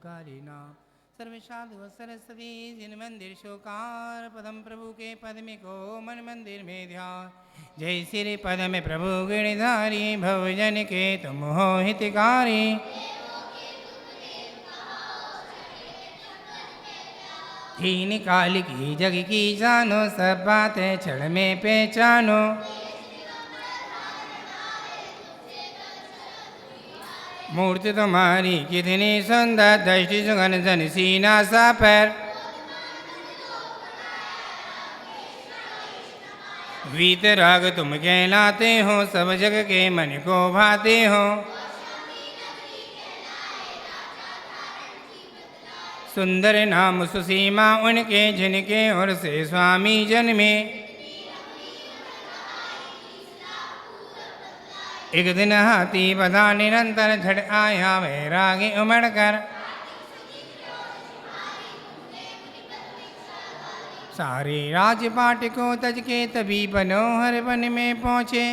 कारिणा सर्वसाधु सरस्वती जिन मंदिर शोकार पदम प्रभु के पद में को मन मंदिर में ध्यान जय श्री पद में प्रभु गिरधारी भवजन के तुम हो हितकारी दीन काल की जग की जानो सब बातें क्षण में पहचानो मूर्ति तुम्हारी कितनी सुंदर दृष्टि सुगन जन सीना सा पैर वीत राग तुम कहलाते हो सब जग के मन को भाते हो सुंदर नाम सुसीमा उनके जिनके और से स्वामी जन्मे एक दिन हाथी बधा निरंतर झट आया वैरागी उमड़ कर सारे राजपाट को तज के तभी बनोहर वन में पहुँचे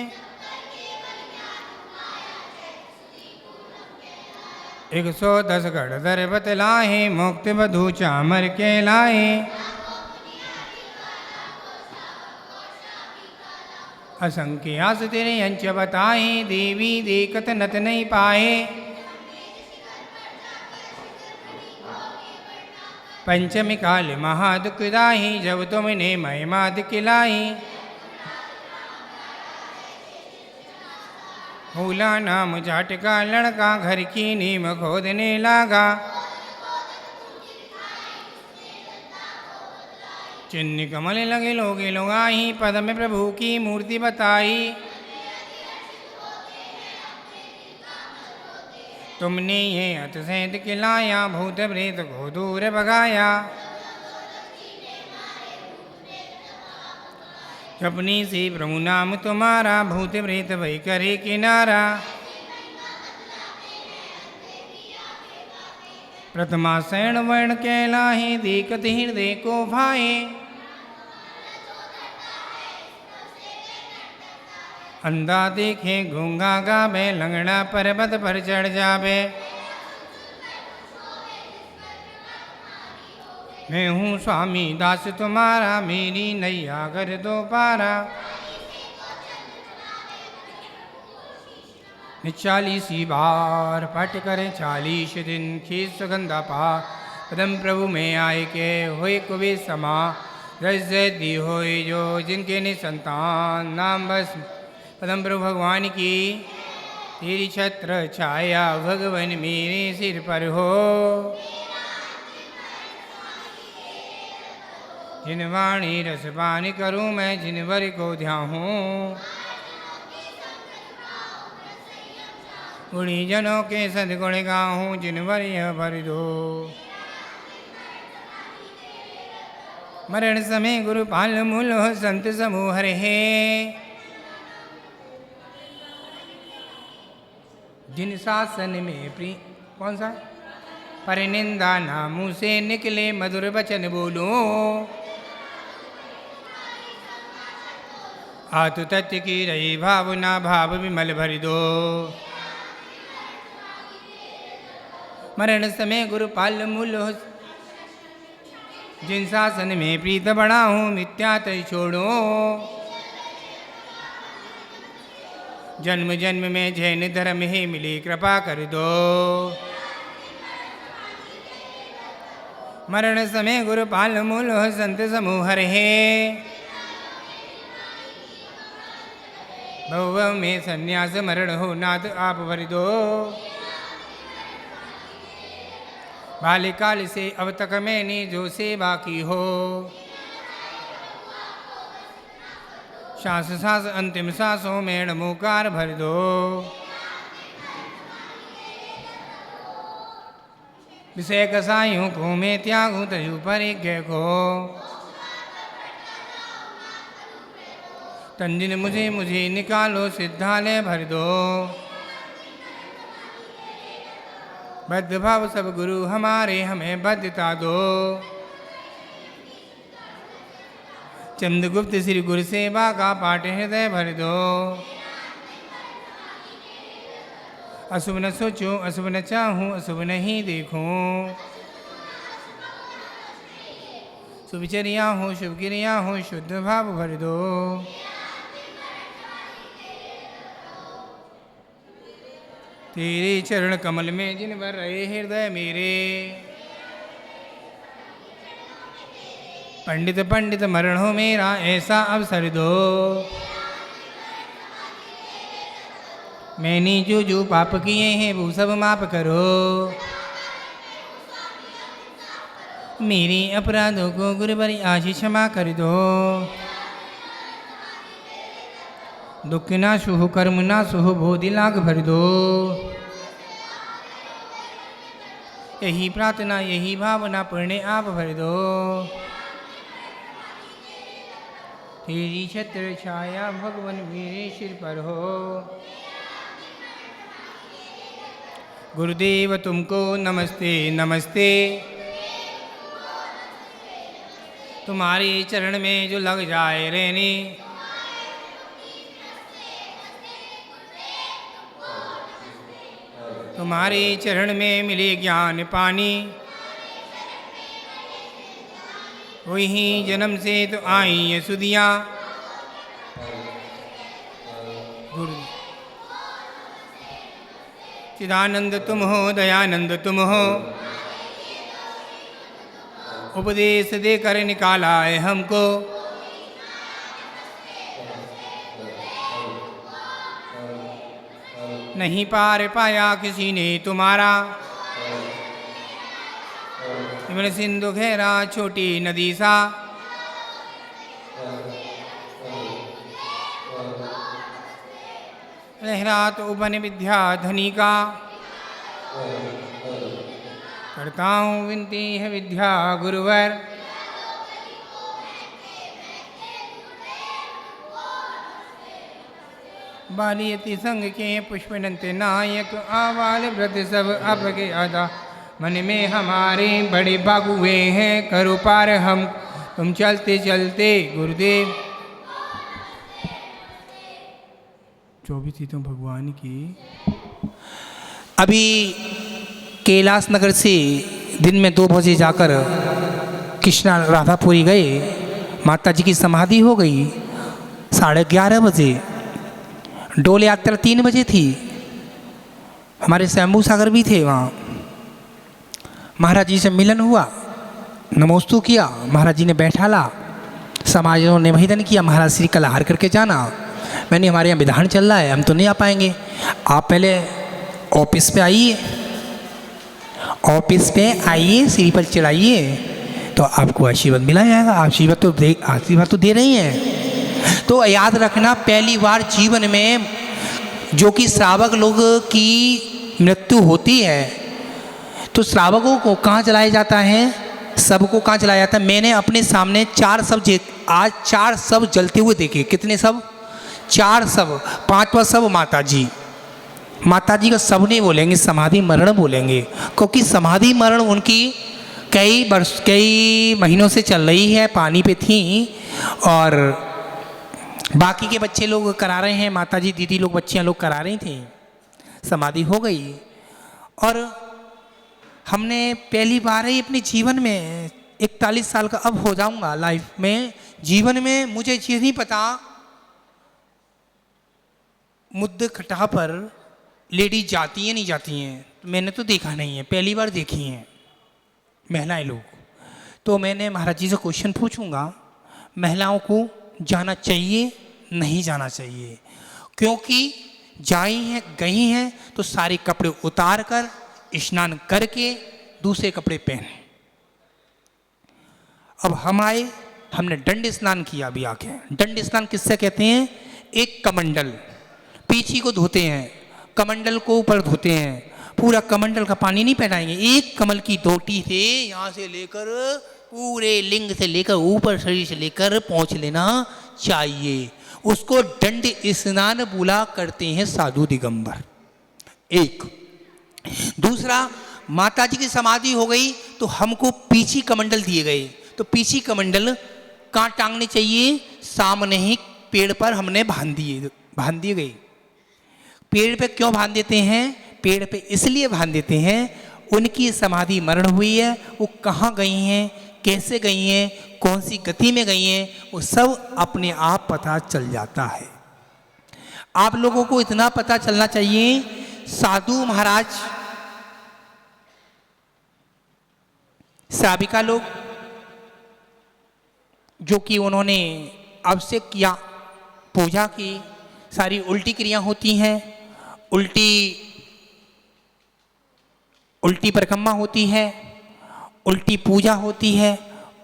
110 गढ़धर बतलाए मुक्त बधू चामर के लाए असंख्य आस तेरे अंच बताए देवी देखत नत नहीं पाए पंचमी काल महादुखदाही जब तुमने महिमा दिखलाई भूला नाम झाटका लड़का घर की नीम खोदने लगा चिन्ह कमल लगे लोगे लोगाही पद में प्रभु की मूर्ति बताई तुमने ये अतिशय खिलाया भूत प्रेत को दूर भगाया जपनी से प्रभु नाम तुम्हारा भूत प्रेत वही करे किनारा प्रथमा शरण वर्ण कहलाहे देखत हृदय को भाए अंधा देखे गूंगा गावे लंगड़ा पर्वत पर चढ़ जावे मैं हूँ स्वामी दास तुम्हारा मेरी नैया कर दो पारा 40 बार पट करे 40 दिन खीस सुगंधा पा पदम प्रभु में आए के होए कुबे समा रज दी होए जो जिनके ने संतान नाम बस पदम प्रभु भगवान की तेरी छत्र छाया भगवान मेरे सिर पर हो जिन वाणी रस पान करूँ मैं जिन वर को ध्याहूँ गुणी जनों के सदगुण गाहूँ जिन वर यह भर दो मरण समय गुरु पाल मूल हो संत समूह रहे जिन शासन में कौन सा परिनिंदा नामों से निकले मधुर वचन बोलो आतु तत्व की रही भावना भाव विमल भर दो मरण समय गुरु पाल मूल हो जिन शासन में प्रीत बड़ा हूँ मिथ्या तय छोड़ो जन्म जन्म में जैन धर्म ही मिली कृपा कर दो मरण समय गुरु पाल मूल हो संत समूह रहे भव में संन्यास मरण हो नाथ आप भर दो बाल्यकाल से अब तक मैंने जो सेवा की हो सांस सांस अंतिम सांसों में नमोकार भर दो विषय कसायूं को मैं त्यागूं तजु परिज्ञ को तंजिन मुझे मुझे निकालो सिद्धालय भर दो बद्ध भाव सब गुरु हमारे हमें बद्धता दो चंद्रगुप्त श्री गुरु सेवा का पाठ हृदय भर दो अशुभ न सोचूं, अशुभ न चाहूं, अशुभ नहीं देखूं। शुभचर्या हो, शुभ क्रिया हो, शुद्ध भाव भर दो। तेरे चरण कमल में जिन भर रहे हृदय मेरे, पंडित पंडित मरण हो मेरा ऐसा अवसर दो। मैंने जो जो पाप किए हैं वो सब माफ करो। मेरे अपराधों को गुरुवर आशीष क्षमा कर दो। दुख ना सुह, कर्म ना सुह, बोधि लाग भर दो। यही प्रार्थना यही भावना पुण्य आप भर दो। तेरी छत्र छाया भगवान मेरे सिर पर हो। गुरुदेव तुमको नमस्ते नमस्ते। तुम्हारे चरण में जो लग जाए रहने, तुम्हारे चरण में मिले ज्ञान पानी। वही जन्म से तो आई है सुदियाँ। गुरु चिदानंद तुम हो, दयानंद तुम हो। उपदेश देकर निकाला है हमको। नहीं पार पाया किसी ने तुम्हारा। हिमन सिंधु घेरा छोटी नदी सा। लहरात उपन विद्या धनी का। करता हूँ विनती है विद्या गुरुवर। बालियति संग के पुष्पनंत नायक। आवाल वृद्ध सब आपके आदा। मन में हमारे बड़े बागुए हैं, करो पार हम तुम चलते चलते गुरुदेव। 24 थी तो भगवान की। अभी कैलाश नगर से दिन में 2 बजे जाकर कृष्णा राधापुरी गए। माता जी की समाधि हो गई 11:30 बजे। डोल यात्रा 3 बजे थी। हमारे शंभू सागर भी थे वहाँ। महाराज जी से मिलन हुआ, नमोस्तु किया। महाराज जी ने बैठाला, समाजों ने निवेदन किया महाराज श्री कल हार करके जाना। मैंने हमारे यहाँ विधान चल रहा है, हम तो नहीं आ पाएंगे। आप पहले ऑफिस पे आइए, ऑफिस पे आइए, श्री पर चढ़ाइए तो आपको आशीर्वाद मिला जाएगा। आशीर्वाद तो दे रही हैं। तो याद रखना, पहली बार जीवन में जो कि श्रावक लोग की मृत्यु होती है तो श्रावकों को कहाँ जलाया जाता है? सबको कहाँ जलाया जाता है? मैंने अपने सामने 4 शव आज 4 शव जलते हुए देखे। कितने शव? 4 शव। 5वां शव माता जी। माता जी का शव नहीं बोलेंगे, समाधि मरण बोलेंगे, क्योंकि समाधि मरण उनकी कई महीनों से चल रही है, पानी पे थी। और बाकी के बच्चे लोग करा रहे हैं, माता जी दीदी लोग बच्चियां लोग करा रही थी। समाधि हो गई। और हमने पहली बार ही अपने जीवन में 41 साल का अब हो जाऊंगा लाइफ में, जीवन में मुझे चीज़ नहीं पता मुद्दे खटा पर लेडीज जाती हैं नहीं जाती हैं। मैंने तो देखा नहीं है, पहली बार देखी हैं महिलाएं लोग। तो मैंने महाराज जी से क्वेश्चन पूछूंगा, महिलाओं को जाना चाहिए नहीं जाना चाहिए? क्योंकि गई हैं तो सारे कपड़े उतार कर स्नान करके दूसरे कपड़े पहने। अब हम आए, हमने दंड स्नान किया। अभी आके दंड स्नान किससे कहते हैं? एक कमंडल पीछे को धोते हैं, कमंडल को ऊपर धोते हैं। पूरा कमंडल का पानी नहीं पहनाएंगे, एक कमल की धोटी से यहाँ से लेकर पूरे लिंग से लेकर ऊपर शरीर से लेकर पहुँच लेना चाहिए। उसको दंड स्नान बोला करते हैं साधु दिगंबर। एक दूसरा, माता जी की समाधि हो गई तो हमको पीछी कमंडल दिए गए। तो पीछी कमंडल कहाँ टांगने चाहिए? सामने ही पेड़ पर हमने बांध दिए गए। पेड़ पे क्यों बांध देते हैं? पेड़ पे इसलिए बांध देते हैं, उनकी समाधि मरण हुई है, वो कहाँ गई हैं, कैसे गई हैं, कौन सी गति में गई हैं, वो सब अपने आप पता चल जाता है। आप लोगों को इतना पता चलना चाहिए, साधु महाराज श्राविका लोग जो कि उन्होंने अभिषेक किया, पूजा की, सारी उल्टी क्रिया होती हैं, उल्टी परिक्रमा होती है, उल्टी पूजा होती है,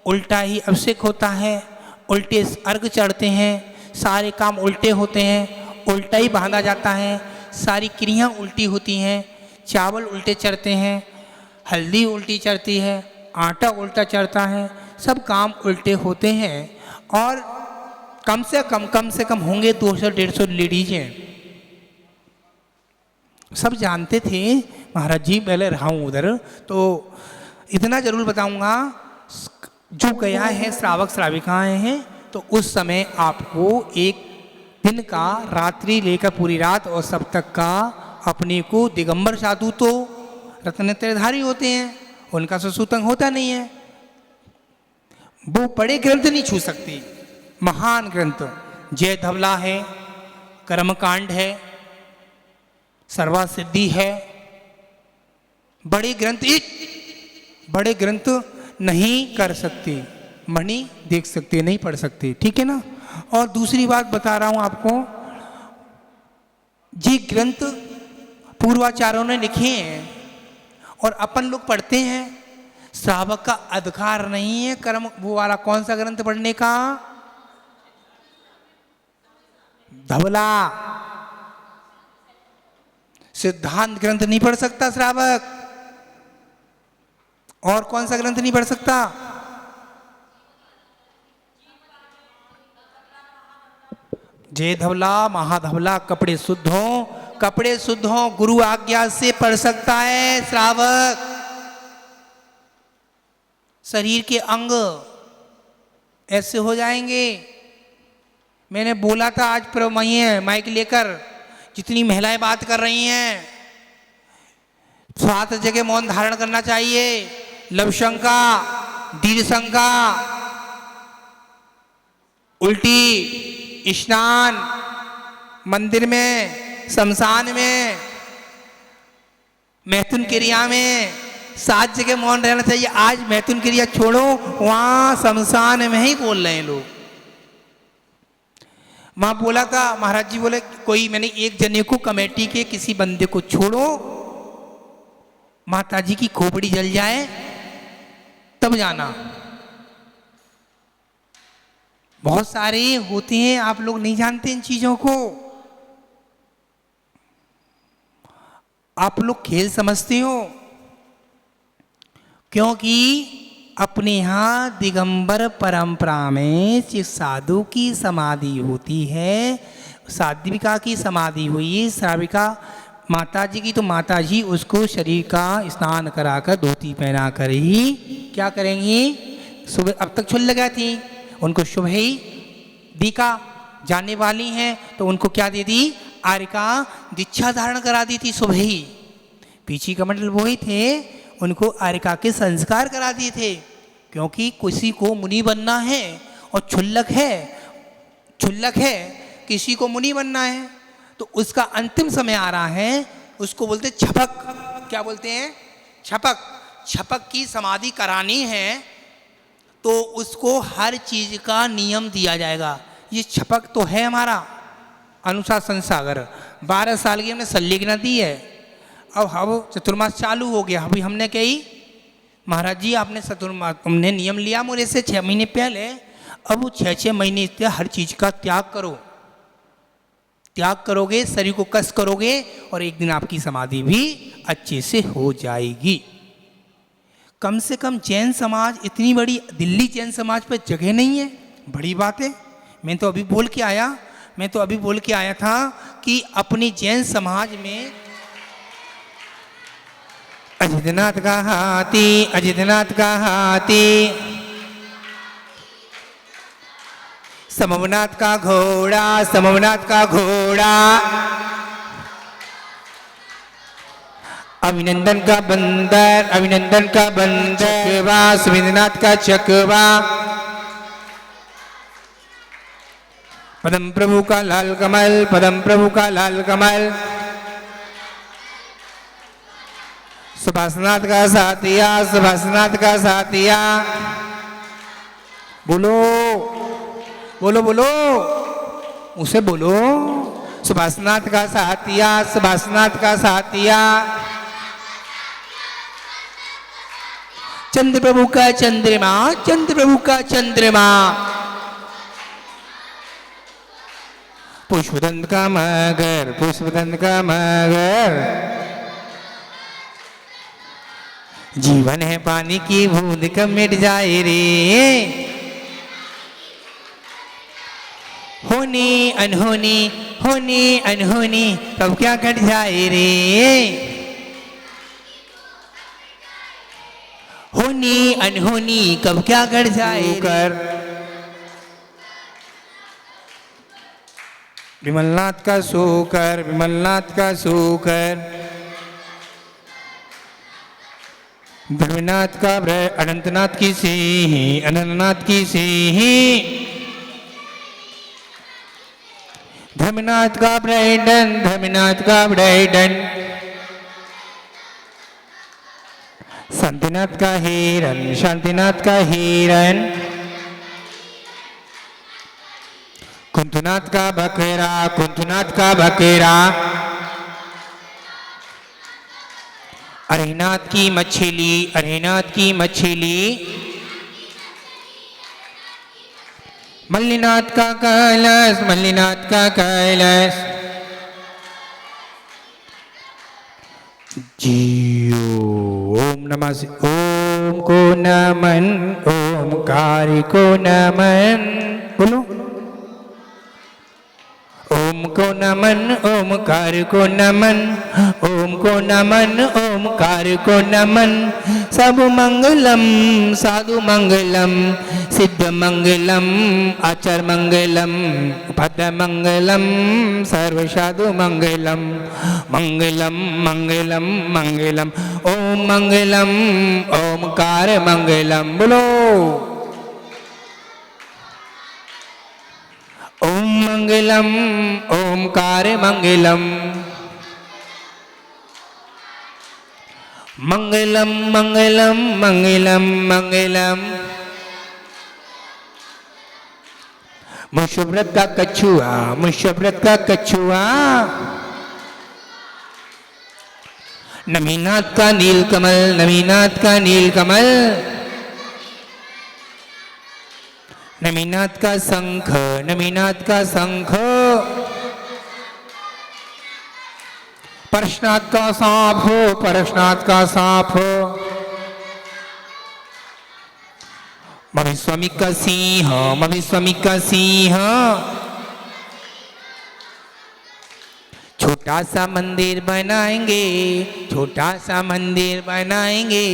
उल्टा ही अभिषेक होता है, उल्टे अर्घ चढ़ते हैं, सारे काम उल्टे होते हैं, उल्टा ही बांधा जाता है, सारी क्रियाएं उल्टी होती हैं, चावल उल्टे चढ़ते हैं, हल्दी उल्टी चढ़ती है, आटा उल्टा चढ़ता है, सब काम उल्टे होते हैं। और कम से कम होंगे 200-150 लेडीज हैं। सब जानते थे, महाराज जी पहले रहा हूँ उधर, तो इतना जरूर बताऊंगा, जो गया है श्रावक श्राविकाएं हैं, तो उस समय आपको एक दिन का, रात्रि लेकर पूरी रात और सब तक का, अपने को दिगंबर साधु तो रत्नत्रयधारी होते हैं, उनका सुसूतंग होता नहीं है, वो बड़े ग्रंथ नहीं छू सकते। महान ग्रंथ जय धवला है, कर्मकांड है, सर्वा सिद्धि है, बड़े ग्रंथ नहीं कर सकते, मणि देख सकते, नहीं पढ़ सकते, ठीक है ना। और दूसरी बात बता रहा हूं आपको, जी ग्रंथ पूर्वाचार्यों ने लिखे हैं और अपन लोग पढ़ते हैं, श्रावक का अधिकार नहीं है कर्म वो वाला कौन सा ग्रंथ पढ़ने का, धवला सिद्धांत ग्रंथ नहीं पढ़ सकता श्रावक। और कौन सा ग्रंथ नहीं पढ़ सकता, जय धवला महाधवला, कपड़े शुद्ध हो, गुरु आज्ञा से पढ़ सकता है श्रावक। शरीर के अंग ऐसे हो जाएंगे। मैंने बोला था आज माइक लेकर, जितनी महिलाएं बात कर रही हैं, 7 जगह मौन धारण करना चाहिए, लवशंका, दीर्घशंका, उल्टी, स्नान, मंदिर में, शमशान में, मैथुन क्रिया में 7 जगह मौन रहना चाहिए। आज मैथुन क्रिया छोड़ो, वहां शमशान में ही बोल रहे हैं लोग। वहां बोला था, महाराज जी बोले कोई, मैंने एक जने को, कमेटी के किसी बंदे को छोड़ो, माता जी की खोपड़ी जल जाए तब जाना। बहुत सारे होते हैं, आप लोग नहीं जानते इन चीजों को, आप लोग खेल समझते हो, क्योंकि अपने यहाँ दिगंबर परंपरा में जिस साधु की समाधि होती है, साध्विका की समाधि हुई, श्राविका माता जी की, तो माता जी उसको शरीर का स्नान कराकर धोती पहना कर ही क्या करेंगी, सुबह अब तक छुल लगा थी, उनको सुबह ही दीका जाने वाली हैं तो उनको क्या दे दी, आर्यका दीक्षा धारण करा दी थी सुबह ही। पीछी कमंडल वो ही थे, उनको आर्यका के संस्कार करा दिए थे, क्योंकि किसी को मुनि बनना है और क्षुल्लक है किसी को मुनि बनना है, तो उसका अंतिम समय आ रहा है, उसको बोलते छपक, क्या बोलते हैं, छपक की समाधि करानी है, तो उसको हर चीज का नियम दिया जाएगा। ये छपक तो है हमारा अनुशासन सागर, 12 साल की हमने संलिग्न दी है, अब चतुर्मास चालू हो गया। अभी हमने कही महाराज जी आपने चतुर्मास, हमने नियम लिया मुझे से 6 महीने पहले, अब वो 6 महीने से हर चीज का त्याग करोगे, शरीर को कस करोगे, और एक दिन आपकी समाधि भी अच्छे से हो जाएगी। कम से कम जैन समाज, इतनी बड़ी दिल्ली जैन समाज पर जगह नहीं है, बड़ी बात है। मैं तो अभी बोल के आया था कि अपनी जैन समाज में अजितनाथ का हाथी, समवनाथ का घोड़ा, अभिनंदन का बंदर, अभिनंदन का बंदर, चकवा सुरेंद्रनाथ का चकवा, पदम प्रभु का लाल कमल, पदम प्रभु का लाल कमल, सुभाषनाथ का साथिया, सुभाषनाथ का साथिया, बोलो बोलो बोलो, उसे बोलो, सुभाषनाथ का साथिया, सुभाषनाथ का साथिया, चंद्र प्रभु का चंद्रमा, चंद्र प्रभु का चंद्रमा, पुष्पदंत का मगर, पुष्पदंत का मगर, जीवन है पानी की बूंद कब मिट जाए रे, होनी अनहोनी, होनी अनहोनी कब क्या कट जाए रे, होनी अनहोनी कब क्या कट जाए कर। विमलनाथ का सोकर, विमलनाथ का सोकर, धर्मनाथ का अनंतनाथ की सिंही, अनंतनाथ की सिंही, धर्मनाथ का ब्राइडन, धर्मनाथ का ब्राइडन, शांतिनाथ का हिरन, शांतिनाथ का हिरन, कुंतुनाथ का बकरा, कुंतुनाथ का बकरा, अरेनाथ की मछली, अरेनाथ की मछली, मल्लीनाथ का कलश, मल्लीनाथ का कलश, जियो ओम नमः ओम को नमन, ओमकार को नमन, बोलो ओम को नमन, ओमकार को नमन, ओम को नमन, ओमकार को नमन, सब मंगलम साधु मंगलम, सिद्ध मंगलम आचार मंगलम, पद मंगलम सर्व साधु मंगलम, मंगलम मंगलम मंगलम, ओम मंगलम ओमकार मंगलम, बोलो ओम मंगलम ओमकार मंगलम, मंगलम मंगलम मंगलम मंगलम, मुशव्रत का कछुआ, मुशव्रत का कछुआ, नमीनाथ का नीलकमल, नमीनाथ का नीलकमल, नमीनाथ का शंख, नमीनाथ का शंख, परशनाथ का सांप हो, परशनाथ का सांप हो, मविस्वामी का सिंह, मविस्वामी का सिंह, छोटा सा मंदिर बनाएंगे, छोटा सा मंदिर बनाएंगे,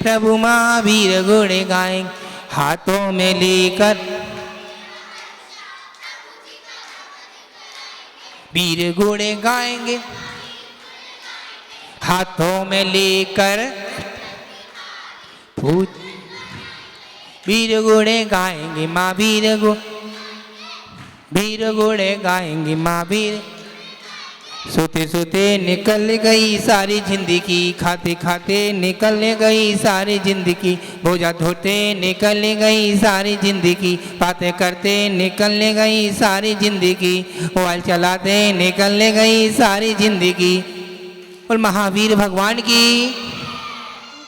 प्रभु महावीर घोड़े गाएंगे, हाथों में लेकर वीर घोड़े गाएंगे, हाथों में लेकर भूत वीर घोड़े गाएंगे, माँ वीर घोड़े गाएंगे, माँ वीर, सोते सोते निकल गई सारी जिंदगी, खाते खाते निकल गई सारी जिंदगी, बोझा धोते निकल गई सारी जिंदगी, बातें करते निकल गई सारी जिंदगी, मोबाइल चलाते निकल गई सारी जिंदगी, और महावीर भगवान की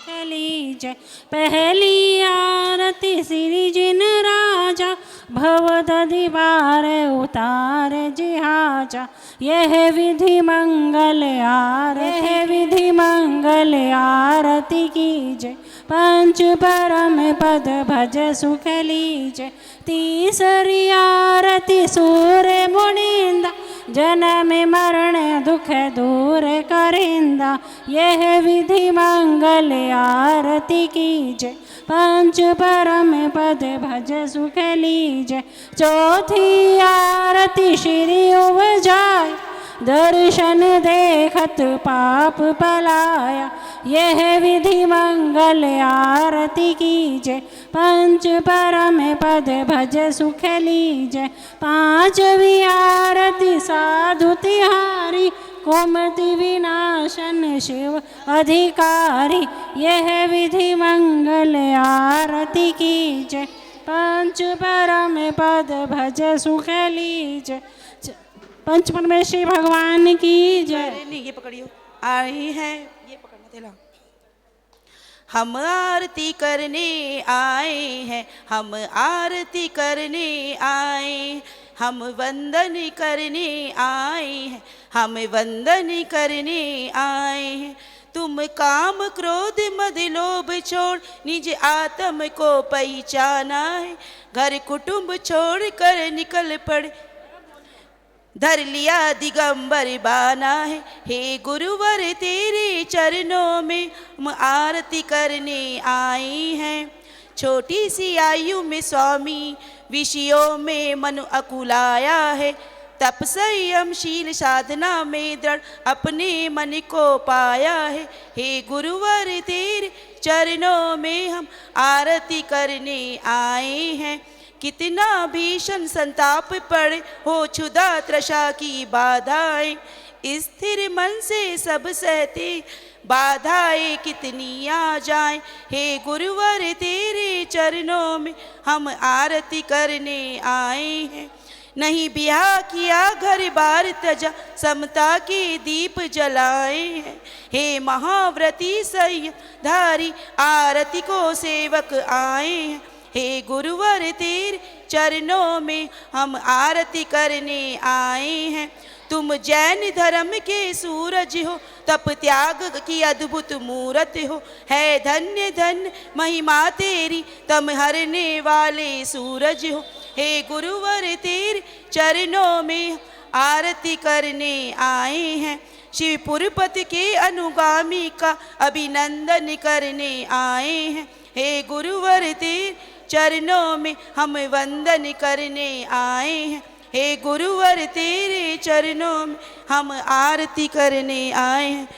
चली जय। पहली आरती श्री जिन राजा, भवदधि बार उतार जिहाजा, यह विधि मंगल आरती, यह विधि मंगल आरती की जय। पंच परम पद भज सुख लीजय, तीसरी आरती सूर्य मुनिंदा, जन्म मरण दुख दूर करिंदा, यह विधि मंगल आरती की जय। पंच परम पद भज सुख लीजय, चौथी आरती श्री उपजाय, दर्शन देखत पाप पलाया। यह विधि मंगल आरती कीजय, पंच परम पद भज सुख लीजय। पांचवी आरती साधु तिहारी, कुमति विनाशन शिव अधिकारी। यह विधि मंगल आरती कीजय, पंच परम पद भज सुख लीजय। पंच परमेश्वरी भगवान की जय। ये पकड़ियो, आई है, ये पकड़ना तेला। हम आरती करने आए हैं, हम आरती करने आए, हम वंदन करने आए हैं, हम वंदन करने आए हैं। तुम काम क्रोध मद लोभ छोड़ निज आत्म को पहचाना है। घर कुटुंब छोड़ कर निकल पड़े, धर लिया दिगंबर बाना है। हे गुरुवर तेरे चरणों में हम आरती करने आए हैं। छोटी सी आयु में स्वामी विषयों में मन अकुलाया है। तप संयम शील साधना में दृढ़ अपने मन को पाया है। हे गुरुवर तेरे चरणों में हम आरती करने आए हैं। कितना भीषण संताप पड़े हो क्षुधा तृषा की बाधाएं, स्थिर मन से सब सहते बाधाएं कितनी आ जाएं। हे गुरुवर तेरे चरणों में हम आरती करने आए हैं। नहीं ब्याह किया घर बार तजा, समता के दीप जलाए हैं। हे महाव्रती संयमधारी आरती को सेवक आए हैं। हे गुरुवर तेरे चरणों में हम आरती करने आए हैं। तुम जैन धर्म के सूरज हो, तप त्याग की अद्भुत मूरत हो। है धन्य धन्य महिमा तेरी, तम हरने वाले सूरज हो। हे गुरुवर तेरे चरणों में आरती करने आए हैं। शिवपुरपति के अनुगामी का अभिनंदन करने आए हैं। हे गुरुवर तेरे चरणों में हम वंदन करने आए हैं। हे गुरुवर तेरे चरणों में हम आरती करने आए हैं।